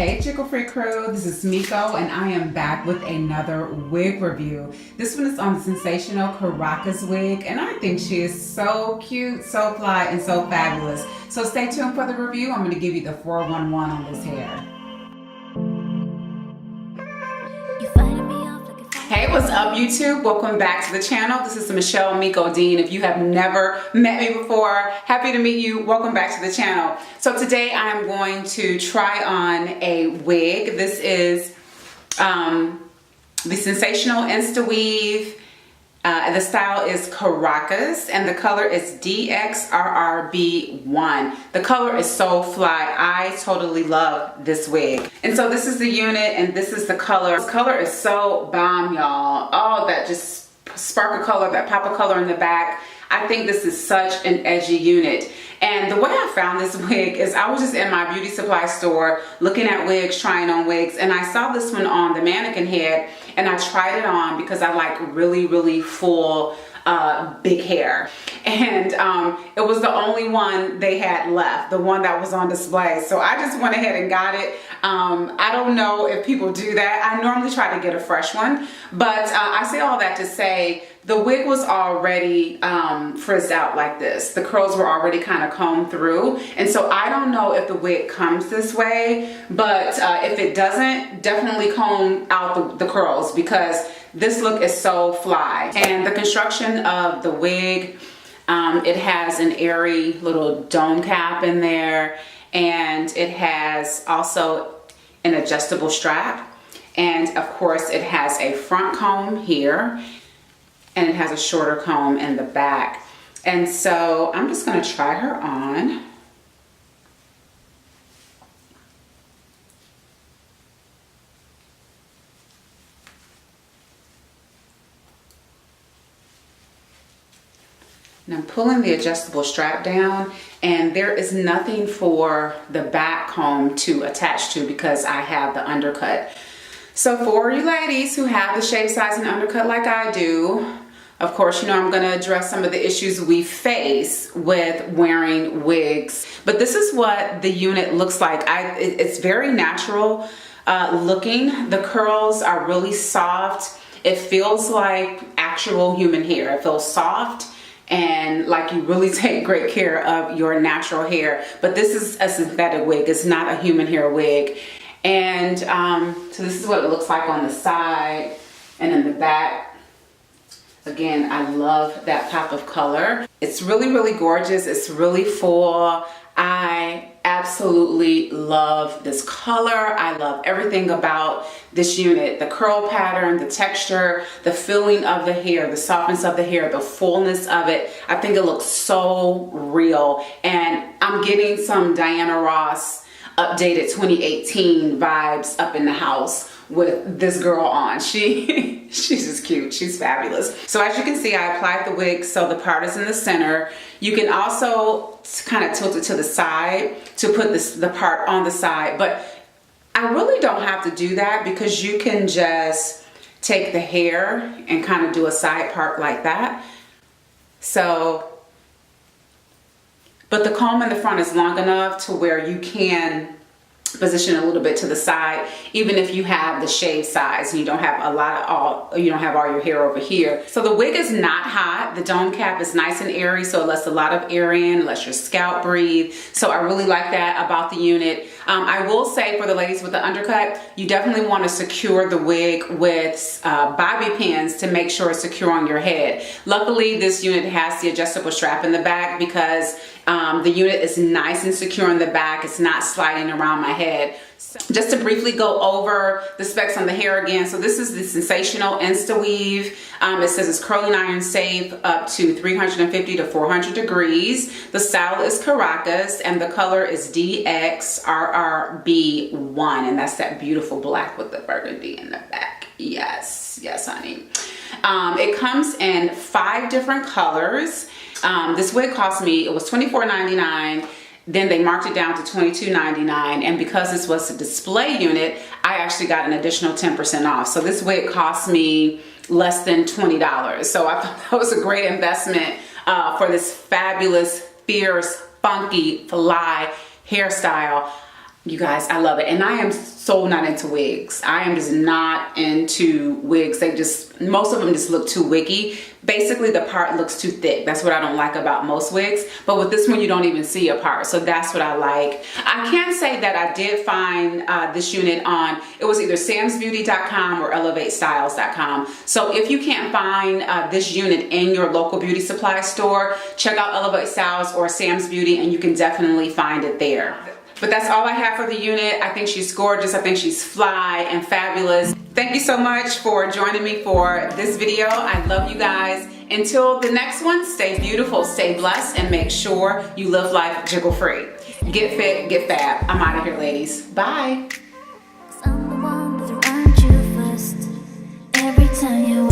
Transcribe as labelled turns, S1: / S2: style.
S1: Hey Jiggle Free crew, this is Miko and I am back with another wig review. This one is on the Sensational Caracas wig and I think she is so cute, so fly, and so fabulous. So stay tuned for the review. I'm going to give you the 411 on this hair. Hey, what's up YouTube? Welcome back to the channel. This is MaShelle Dean. If you have never met me before, happy to meet you. Welcome back to the channel. So today I'm going to try on a wig. This is the Sensational InstantWeave. The style is Caracas and the color is DXRRRB1. The color is so fly. I totally love this wig. And so this is the unit and this is the color. This color is so bomb, y'all. Oh, that just sparkle color, that pop of color in the back. I think this is such an edgy unit. And the way I found this wig is I was just in my beauty supply store looking at wigs, trying on wigs, and I saw this one on the mannequin head and I tried it on because I like really full big hair. And it was the only one they had left, the one that was on display. So I just went ahead and got it. I don't know if people do that. I normally try to get a fresh one, but I say all that to say the wig was already frizzed out like this. The curls were already kind of combed through. And so I don't know if the wig comes this way, but if it doesn't, definitely comb out the curls because this look is so fly. And the construction of the wig, it has an airy little dome cap in there, and it has also an adjustable strap, and of course it has a front comb here and it has a shorter comb in the back. And so I'm just going to try her on. And I'm pulling the adjustable strap down, and there is nothing for the back comb to attach to because I have the undercut. So for you ladies who have the shave size and undercut like I do, of course, you know I'm going to address some of the issues we face with wearing wigs. But this is what the unit looks like. It's very natural looking. The curls are really soft. It feels like actual human hair. It feels soft and like you really take great care of your natural hair. But this is a synthetic wig. It's not a human hair wig. And so this is what it looks like on the side and in the back. Again, I love that pop of color. It's really gorgeous. It's really full. I absolutely love this color. I love everything about this unit. The curl pattern, the texture, the feeling of the hair, the softness of the hair, the fullness of it. I think it looks so real. And I'm getting some Diana Ross updated 2018 vibes up in the house with this girl on. She's just cute. She's fabulous. So as you can see, I applied the wig so the part is in the center. You can also kind of tilt it to the side to put the part on the side, but I really don't have to do that because you can just take the hair and kind of do a side part like that. So, but the comb in the front is long enough to where you can position a little bit to the side, even if you have the shave size and you don't have all your hair over here. So the wig is not hot. The dome cap is nice and airy, so it lets a lot of air in, lets your scalp breathe. So I really like that about the unit. I will say for the ladies with the undercut, you definitely want to secure the wig with bobby pins to make sure it's secure on your head. Luckily, this unit has the adjustable strap in the back because the unit is nice and secure in the back. It's not sliding around my head. So just to briefly go over the specs on the hair again. So this is the Sensational InstantWeave. It says it's curling iron safe up to 350 to 400 degrees. The style is Caracas and the color is DXRRRB1. And that's that beautiful black with the burgundy in the back. Yes, honey. It comes in 5 different colors. This wig cost me, it was $24.99. Then they marked it down to $22.99, and because this was a display unit, I actually got an additional 10% off. So this wig cost me less than $20. So I thought that was a great investment for this fabulous, fierce, funky, fly hairstyle. You guys, I love it. And I am so not into wigs. I am just not into wigs. They just, most of them just look too wiggy. Basically, the part looks too thick. That's what I don't like about most wigs. But with this one, you don't even see a part. So that's what I like. I can say that I did find this unit on, it was either samsbeauty.com or elevatestyles.com. So if you can't find this unit in your local beauty supply store, check out Elevate Styles or Sam's Beauty and you can definitely find it there. But that's all I have for the unit. I think she's gorgeous. I think she's fly and fabulous. Thank you so much for joining me for this video. I love you guys. Until the next one, stay beautiful, stay blessed, and make sure you live life jiggle free. Get fit, get fab. I'm out of here, ladies. Bye.
S2: I'm the one that around you first. Every time you